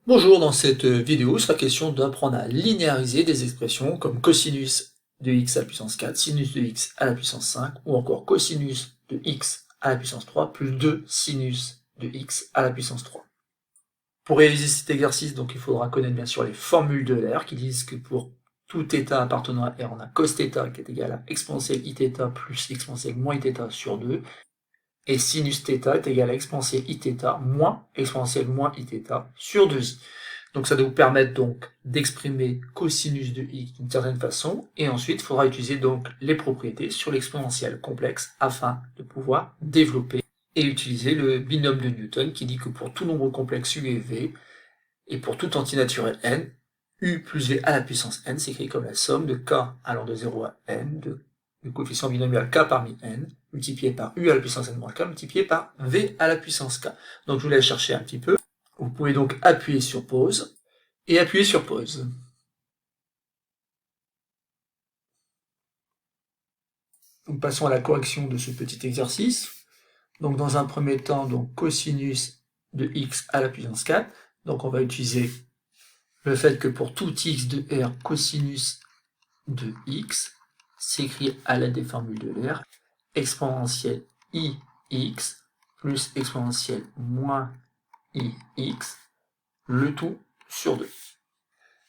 Bonjour, dans cette vidéo, il sera question d'apprendre à linéariser des expressions comme cosinus de x à la puissance 4, sinus de x à la puissance 5, ou encore cosinus de x à la puissance 3, plus 2 sinus de x à la puissance 3. Pour réaliser cet exercice, donc, il faudra connaître bien sûr les formules de R qui disent que pour tout θ appartenant à R, on a cos θ qui est égal à exponentielle iθ plus exponentielle moins iθ sur 2, et sinus θ est égal à exponentielle iθ moins exponentielle moins iθ sur 2i. Donc ça doit vous permettre donc d'exprimer cosinus de x d'une certaine façon, et ensuite il faudra utiliser donc les propriétés sur l'exponentielle complexe afin de pouvoir développer et utiliser le binôme de Newton qui dit que pour tout nombre complexe u et v, et pour tout antinaturel n, u plus v à la puissance n s'écrit comme la somme de k allant de 0 à n, du coefficient binomial k parmi n, multiplié par u à la puissance n moins k, multiplié par v à la puissance k. Donc je vous laisse chercher un petit peu. Vous pouvez donc appuyer sur pause, et appuyer sur pause. Donc passons à la correction de ce petit exercice. Donc dans un premier temps, donc cosinus de x à la puissance 4. Donc on va utiliser le fait que pour tout x de R, cosinus de x s'écrit à l'aide des formules de R, exponentielle ix plus exponentielle moins ix, le tout sur 2.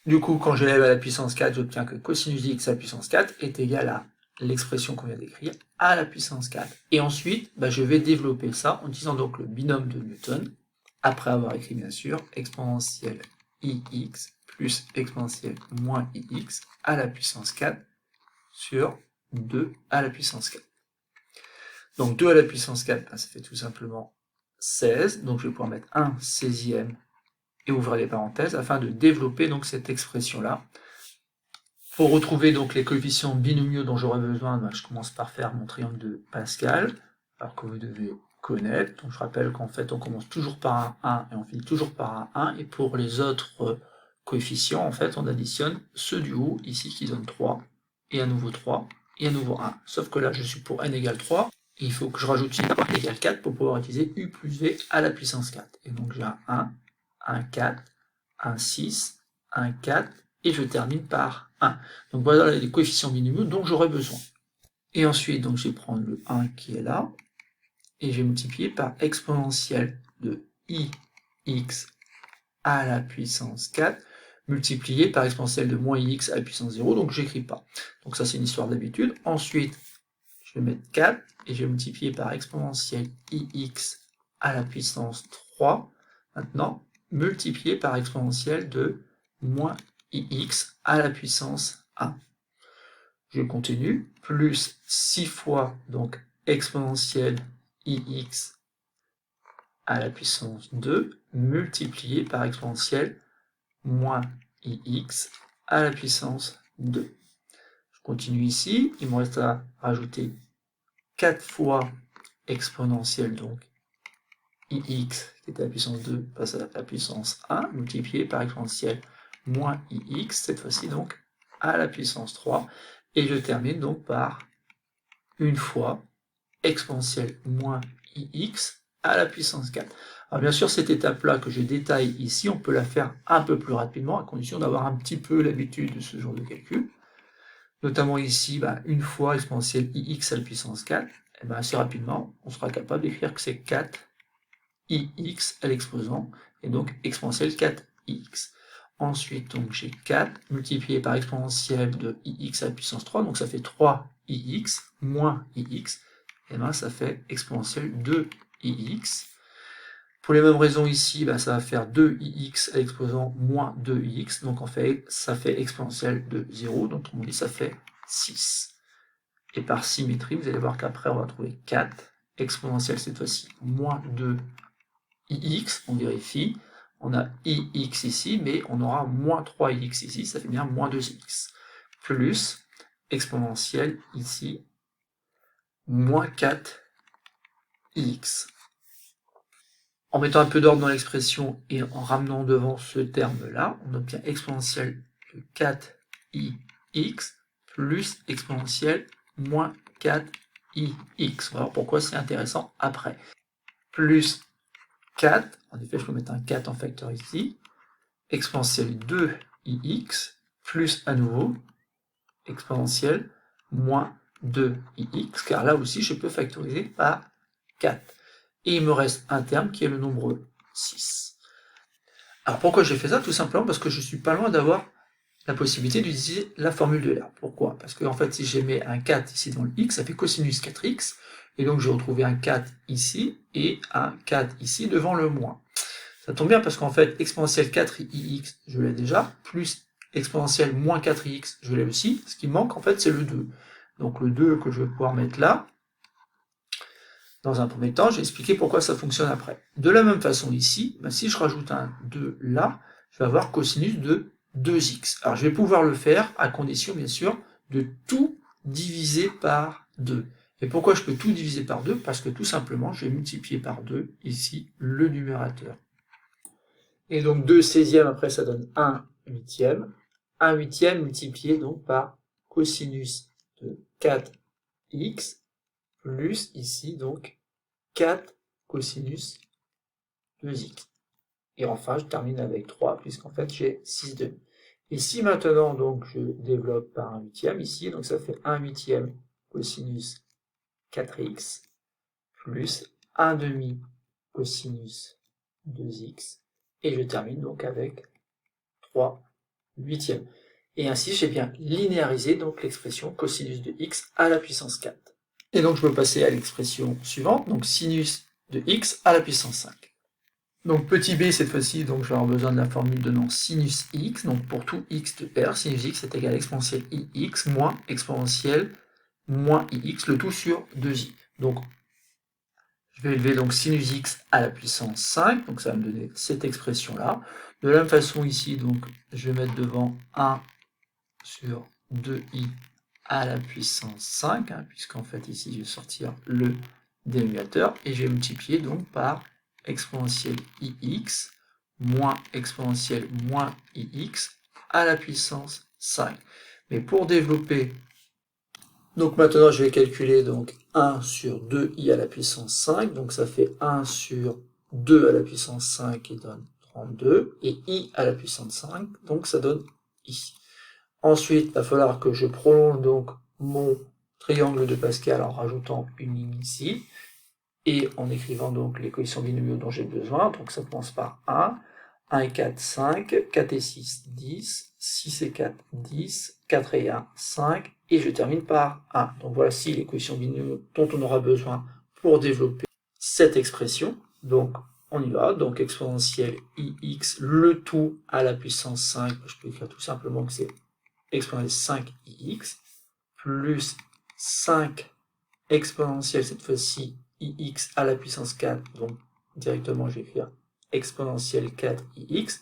Du coup, quand j'élève à la puissance 4, j'obtiens que cosinus de x à la puissance 4 est égal à l'expression qu'on vient d'écrire à la puissance 4. Et ensuite, je vais développer ça en utilisant donc le binôme de Newton, après avoir écrit bien sûr exponentielle ix plus exponentielle moins ix à la puissance 4 sur 2 à la puissance 4. Donc 2 à la puissance 4, ça fait tout simplement 16, donc je vais pouvoir mettre 1 16e et ouvrir les parenthèses afin de développer donc cette expression-là. Pour retrouver donc les coefficients binomiaux dont j'aurai besoin, je commence par faire mon triangle de Pascal, alors que vous devez connaître. Donc je rappelle qu'en fait on commence toujours par un 1 et on finit toujours par un 1, et pour les autres coefficients, en fait on additionne ceux du haut, ici qui donnent 3, et à nouveau 3, et à nouveau 1. Sauf que là je suis pour n égale 3, et il faut que je rajoute ici n égale 4 pour pouvoir utiliser u plus v à la puissance 4. Et donc j'ai un 1, un 4, un 6, un 4, et je termine par 1. Donc voilà les coefficients binomiaux dont j'aurai besoin. Et ensuite, donc, je vais prendre le 1 qui est là, et je vais multiplier par exponentielle de ix à la puissance 4, multiplié par exponentielle de moins ix à la puissance 0, donc j'écris pas. Donc ça c'est une histoire d'habitude. Ensuite, je vais mettre 4, et je vais multiplier par exponentielle ix à la puissance 3, maintenant multiplié par exponentielle de moins ix à la puissance 1. Je continue, plus 6 fois donc exponentielle ix à la puissance 2, multiplié par exponentielle moins ix à la puissance 2. Je continue ici, il me reste à rajouter 4 fois exponentielle donc ix, qui est à la puissance 2, passe à la puissance 1, multiplié par exponentielle moins ix, cette fois-ci donc à la puissance 3, et je termine donc par une fois exponentielle moins ix à la puissance 4. Alors bien sûr, cette étape-là que je détaille ici, on peut la faire un peu plus rapidement, à condition d'avoir un petit peu l'habitude de ce genre de calcul. Notamment ici, une fois exponentielle ix à la puissance 4, et assez rapidement, on sera capable d'écrire que c'est 4 ix à l'exposant, et donc exponentielle 4ix. Ensuite, donc j'ai 4 multiplié par exponentielle de ix à la puissance 3, donc ça fait 3ix moins ix, et ça fait exponentielle 2ix. Pour les mêmes raisons ici, ça va faire 2ix à l'exposant moins 2ix, donc en fait, ça fait exponentielle de 0, donc on dit ça fait 6. Et par symétrie, vous allez voir qu'après, on va trouver 4 exponentielle cette fois-ci moins 2ix, on vérifie, on a ix ici, mais on aura moins 3ix ici, ça fait bien moins 2x, plus exponentielle ici, moins 4ix. En mettant un peu d'ordre dans l'expression et en ramenant devant ce terme-là, on obtient exponentielle de 4ix plus exponentielle moins 4ix. On va voir pourquoi c'est intéressant après. Plus 4, en effet je peux mettre un 4 en facteur ici, exponentielle 2ix plus à nouveau exponentielle moins 2ix, car là aussi je peux factoriser par 4. Et il me reste un terme qui est le nombre 6. Alors pourquoi j'ai fait ça? Tout simplement parce que je suis pas loin d'avoir la possibilité d'utiliser la formule de Euler. Pourquoi? Parce que en fait, si j'ai mis un 4 ici dans le x, ça fait cosinus 4x, et donc je vais retrouver un 4 ici, et un 4 ici devant le moins. Ça tombe bien parce qu'en fait, exponentielle 4ix, je l'ai déjà, plus exponentielle moins 4ix, je l'ai aussi. Ce qui me manque, en fait, c'est le 2. Donc le 2 que je vais pouvoir mettre là. Dans un premier temps, j'ai expliqué pourquoi ça fonctionne après. De la même façon ici, si je rajoute un 2 là, je vais avoir cosinus de 2x. Alors je vais pouvoir le faire à condition, bien sûr, de tout diviser par 2. Et pourquoi je peux tout diviser par 2? Parce que tout simplement, je vais multiplier par 2 ici le numérateur. Et donc 2 16e, après ça donne 1 8e. 1 8e multiplié donc par cosinus de 4x, plus ici donc 4 cosinus 2x. Et enfin je termine avec 3, puisqu'en fait j'ai 6 demi. Et si maintenant donc je développe par 1 8e ici, donc ça fait 1 8e cosinus 4x, plus 1 demi cosinus 2x, et je termine donc avec 3 huitièmes. Et ainsi, j'ai bien linéarisé donc l'expression cosinus de x à la puissance 4. Et donc, je peux passer à l'expression suivante, donc sinus de x à la puissance 5. Donc, petit b, cette fois-ci, donc je vais avoir besoin de la formule donnant sinus x, donc pour tout x de r, sinus x est égal à exponentielle ix moins exponentielle moins ix, le tout sur 2i. Donc, je vais élever donc sinus x à la puissance 5, donc ça va me donner cette expression-là. De la même façon ici, donc je vais mettre devant 1 sur 2i à la puissance 5, puisqu'en fait ici je vais sortir le dénominateur, et je vais multiplier donc par exponentielle ix moins exponentielle moins ix à la puissance 5. Mais pour développer, donc maintenant je vais calculer donc 1 sur 2i à la puissance 5, donc ça fait 1 sur 2 à la puissance 5 qui donne 32, et i à la puissance 5, donc ça donne i. Ensuite, il va falloir que je prolonge donc mon triangle de Pascal en rajoutant une ligne ici, et en écrivant donc les coefficients binomiaux dont j'ai besoin, donc ça commence par 1, 1 et 4, 5, 4 et 6, 10, 6 et 4, 10, 4 et 1, 5, et je termine par 1. Donc voici les coefficients binomiaux dont on aura besoin pour développer cette expression. Donc on y va, donc exponentielle ix, le tout à la puissance 5, je peux écrire tout simplement que c'est exponentielle 5ix, plus 5 exponentielle, cette fois-ci, ix à la puissance 4, donc directement je vais écrire exponentielle 4ix,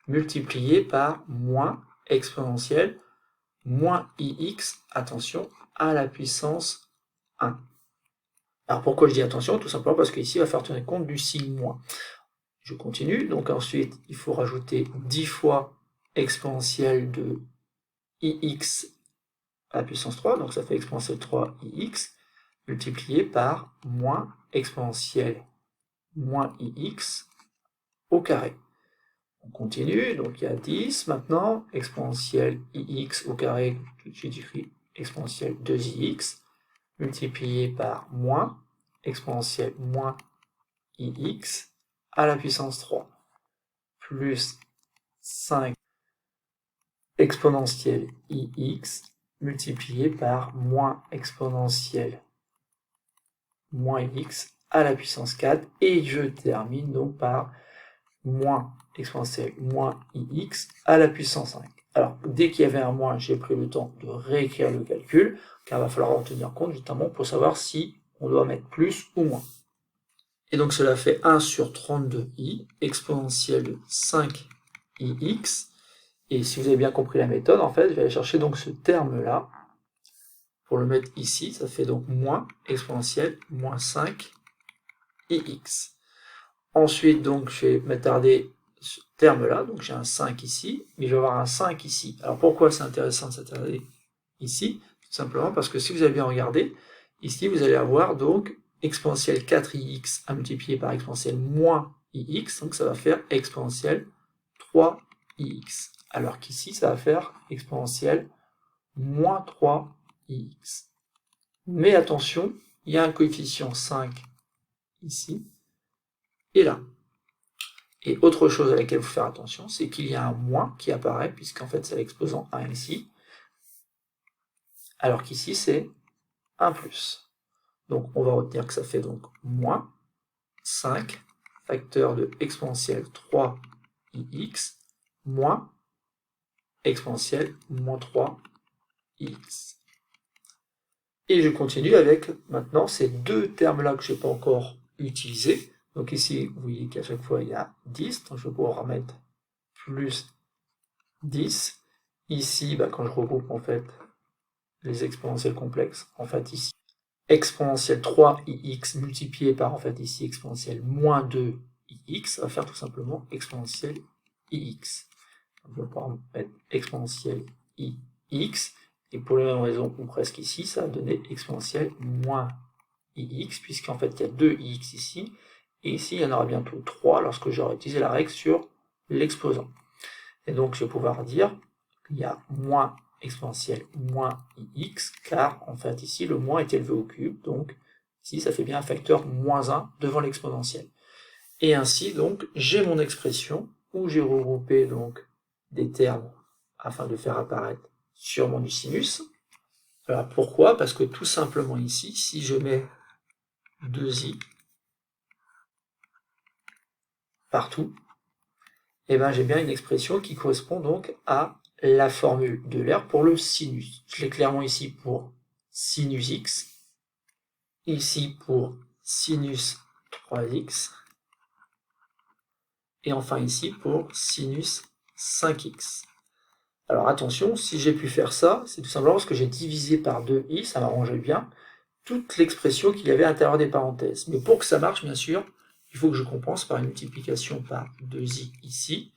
multiplié par moins exponentielle moins ix, attention, à la puissance 1. Alors pourquoi je dis attention? Tout simplement parce qu'ici, il va falloir tenir compte du signe moins. Je continue, donc ensuite, il faut rajouter 10 fois exponentielle de ix à la puissance 3, donc ça fait exponentielle 3ix, multiplié par moins exponentielle moins ix au carré. On continue, donc il y a 10 maintenant, exponentielle ix au carré, tout de suite j'écris exponentielle 2ix, multiplié par moins exponentielle moins ix à la puissance 3, plus 5 exponentielle ix, multiplié par moins exponentielle moins x à la puissance 4, et je termine donc par moins exponentielle moins ix à la puissance 5. Alors, dès qu'il y avait un moins, j'ai pris le temps de réécrire le calcul, car il va falloir en tenir compte justement pour savoir si on doit mettre plus ou moins. Et donc cela fait 1 sur 32i, exponentielle de 5ix, et si vous avez bien compris la méthode, en fait, je vais aller chercher donc ce terme-là, pour le mettre ici, ça fait donc moins exponentielle moins 5ix. Ensuite, donc, je vais m'attarder ce terme-là, donc j'ai un 5 ici, mais je vais avoir un 5 ici. Alors pourquoi c'est intéressant de s'attarder ici? Tout simplement parce que si vous avez bien regardé, ici vous allez avoir donc exponentielle 4ix à multiplier par exponentielle moins ix, donc ça va faire exponentielle 3ix. ix. Alors qu'ici, ça va faire exponentielle moins 3ix. Mais attention, il y a un coefficient 5 ici et là. Et autre chose à laquelle il faut faire attention, c'est qu'il y a un moins qui apparaît, puisqu'en fait c'est l'exposant 1 ici, alors qu'ici c'est un plus. Donc on va retenir que ça fait donc moins 5 facteur de exponentielle 3ix moins exponentielle moins 3ix. Et je continue avec maintenant ces deux termes-là que je n'ai pas encore utilisés. Donc ici, vous voyez qu'à chaque fois il y a 10, donc je vais pouvoir remettre plus 10. Ici, quand je regroupe en fait les exponentielles complexes, en fait ici, exponentielle 3ix multiplié par en fait ici exponentielle moins 2ix, ça va faire tout simplement exponentielle ix. Donc, je vais pouvoir mettre exponentielle ix, et pour la même raison, ou presque ici, ça va donner exponentielle moins ix, puisqu'en fait il y a 2ix ici, et ici il y en aura bientôt 3 lorsque j'aurai utilisé la règle sur l'exposant. Et donc je vais pouvoir dire qu'il y a moins exponentielle moins ix, car en fait ici le moins est élevé au cube, donc ici ça fait bien un facteur moins 1 devant l'exponentielle. Et ainsi donc j'ai mon expression où j'ai regroupé donc des termes afin de faire apparaître sûrement du sinus. Alors pourquoi? Parce que tout simplement ici, si je mets 2i partout, et j'ai bien une expression qui correspond donc à la formule de l'air pour le sinus. Je l'ai clairement ici pour sinus x, ici pour sinus 3x, et enfin ici pour sinus 5x. Alors attention, si j'ai pu faire ça, c'est tout simplement parce que j'ai divisé par 2i, ça m'arrangeait bien, toute l'expression qu'il y avait à l'intérieur des parenthèses. Mais pour que ça marche, bien sûr, il faut que je compense par une multiplication par 2i ici,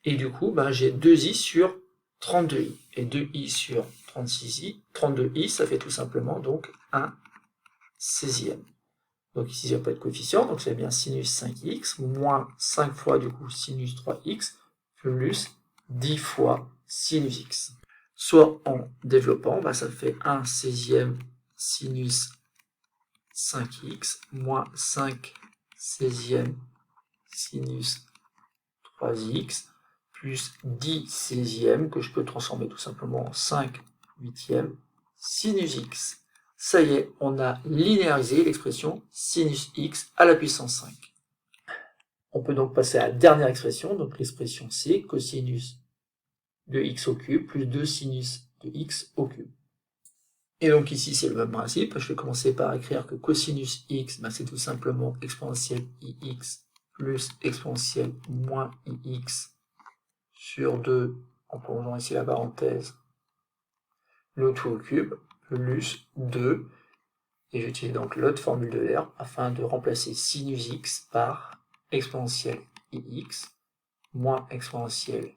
et du coup, j'ai 2i sur 32i, et 2i sur 36i, 32i, ça fait tout simplement donc 1 16e. Donc ici, il n'y a pas de coefficient, donc c'est bien sinus 5x, moins 5 fois du coup sinus 3x, plus 10 fois sinus x. Soit en développant, ça fait 1 16e sinus 5x, moins 5 16e sinus 3x, plus 10 16e, que je peux transformer tout simplement en 5 8e sinus x. Ça y est, on a linéarisé l'expression sinus x à la puissance 5. On peut donc passer à la dernière expression, donc l'expression c, cosinus de x au cube, plus 2 sinus de x au cube. Et donc ici, c'est le même principe. Je vais commencer par écrire que cosinus x, c'est tout simplement exponentielle ix plus exponentielle moins ix sur 2, en prolongeant ici la parenthèse, le tout au cube, plus 2, et j'utilise donc l'autre formule de R afin de remplacer sinus x par exponentielle ix moins exponentielle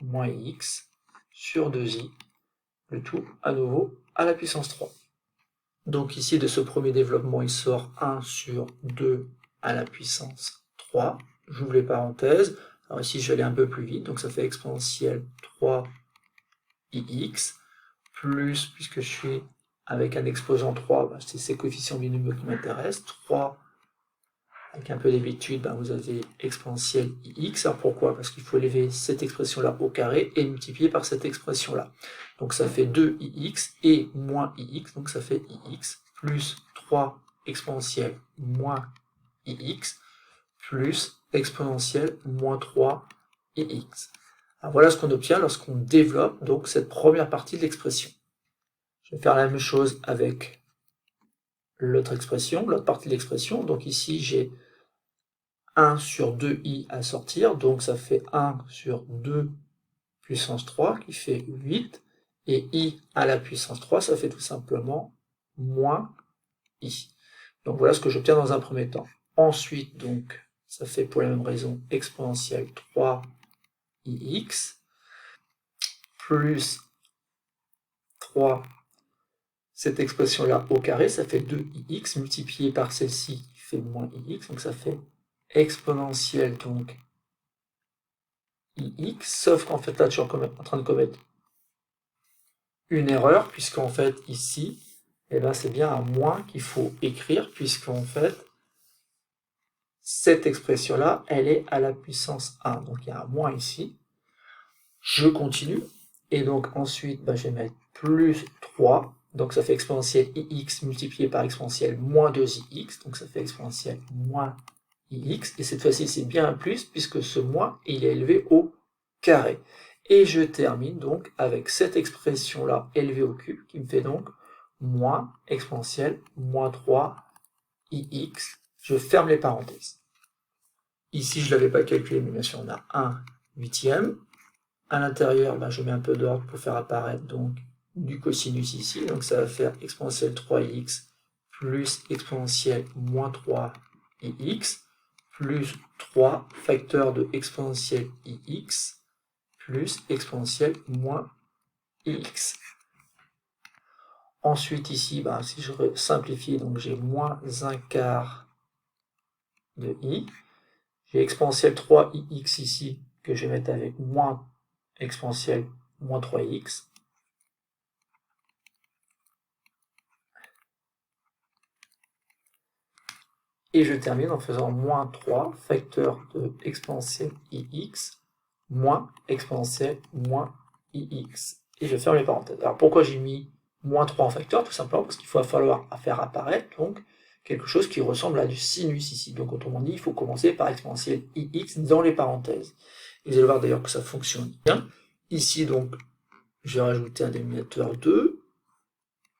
moins x sur 2i, le tout à nouveau à la puissance 3. Donc ici, de ce premier développement, il sort 1 sur 2 à la puissance 3. J'ouvre les parenthèses. Alors ici, je vais aller un peu plus vite, donc ça fait exponentielle 3ix, plus, puisque je suis avec un exposant 3, c'est ces coefficients binomiaux qui m'intéressent. 3, avec un peu d'habitude, vous avez exponentielle ix. Alors pourquoi? Parce qu'il faut élever cette expression-là au carré et multiplier par cette expression-là. Donc ça fait 2ix et moins ix, donc ça fait ix, plus 3 exponentielle moins ix, plus exponentielle moins 3ix. Alors voilà ce qu'on obtient lorsqu'on développe donc cette première partie de l'expression. Je vais faire la même chose avec l'autre expression, l'autre partie de l'expression. Donc ici, j'ai 1 sur 2i à sortir, donc ça fait 1 sur 2 puissance 3 qui fait 8, et i à la puissance 3, ça fait tout simplement moins i. Donc voilà ce que j'obtiens dans un premier temps. Ensuite, donc, ça fait pour la même raison exponentielle 3ix plus 3, cette expression-là au carré, ça fait 2ix multiplié par celle-ci qui fait moins ix, donc ça fait exponentielle donc ix, sauf qu'en fait là je suis en train de commettre une erreur, puisqu'en fait ici, eh ben, c'est bien un moins qu'il faut écrire, puisqu'en fait, cette expression-là, elle est à la puissance 1. Donc il y a un moins ici. Je continue. Et donc ensuite, ben, je vais mettre plus 3. Donc ça fait exponentielle ix multiplié par exponentielle moins 2ix. Donc ça fait exponentielle moins ix. Et cette fois-ci, c'est bien un plus, puisque ce moins, il est élevé au carré. Et je termine donc avec cette expression-là élevée au cube, qui me fait donc moins exponentielle moins 3 ix. Je ferme les parenthèses. Ici, je ne l'avais pas calculé, mais bien sûr, on a 1/8. À l'intérieur, ben, je mets un peu d'ordre pour faire apparaître donc du cosinus ici. Donc ça va faire exponentielle 3ix plus exponentielle moins 3ix plus 3 facteurs de exponentielle ix plus exponentielle moins ix. Ensuite ici, ben, si je simplifie, donc j'ai moins 1/4 de i. J'ai exponentielle 3ix ici, que je vais mettre avec moins exponentielle moins 3x. Et je termine en faisant moins 3 facteur de exponentielle ix moins exponentielle moins ix. Et je ferme les parenthèses. Alors pourquoi j'ai mis moins 3 en facteur? Tout simplement parce qu'il va falloir faire apparaître donc quelque chose qui ressemble à du sinus ici. Donc autrement dit, il faut commencer par exponentielle ix dans les parenthèses. Et vous allez voir d'ailleurs que ça fonctionne bien. Ici donc, je vais rajouter un dénominateur 2.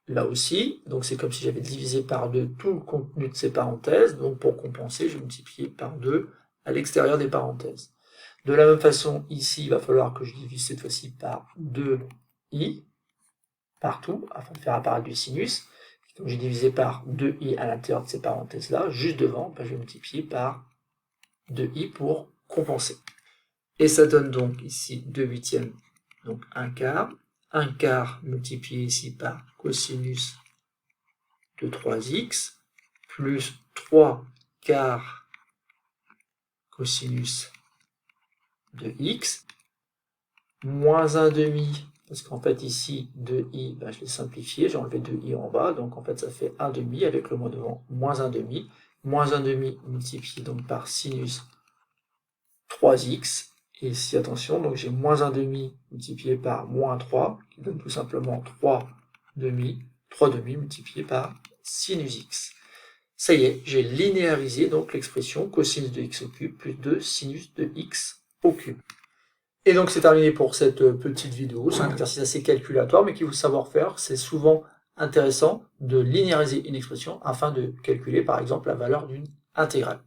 Là aussi, donc c'est comme si j'avais divisé par 2 tout le contenu de ces parenthèses. Donc pour compenser, je vais multiplier par 2 à l'extérieur des parenthèses. De la même façon, ici, il va falloir que je divise cette fois-ci par 2i partout, afin de faire apparaître du sinus. Donc j'ai divisé par 2i à l'intérieur de ces parenthèses-là. Juste devant, ben, je vais multiplier par 2i pour compenser. Et ça donne donc ici 2/8, donc 1/4. 1/4 multiplié ici par cosinus de 3x, plus 3/4 cosinus de x, moins 1/2, parce qu'en fait ici 2i, ben je l'ai simplifié, j'ai enlevé 2i en bas, donc en fait ça fait 1/2 avec le mot devant, moins 1/2, moins 1/2 multiplié donc par sinus 3x, et ici attention, donc j'ai moins 1/2 multiplié par moins 3, qui donne tout simplement 3/2 multiplié par sinus x. Ça y est, j'ai linéarisé donc l'expression cosinus de x au cube plus 2 sinus de x au cube. Et donc c'est terminé pour cette petite vidéo. C'est un exercice assez calculatoire, mais qu'il faut savoir faire. C'est souvent intéressant de linéariser une expression afin de calculer par exemple la valeur d'une intégrale.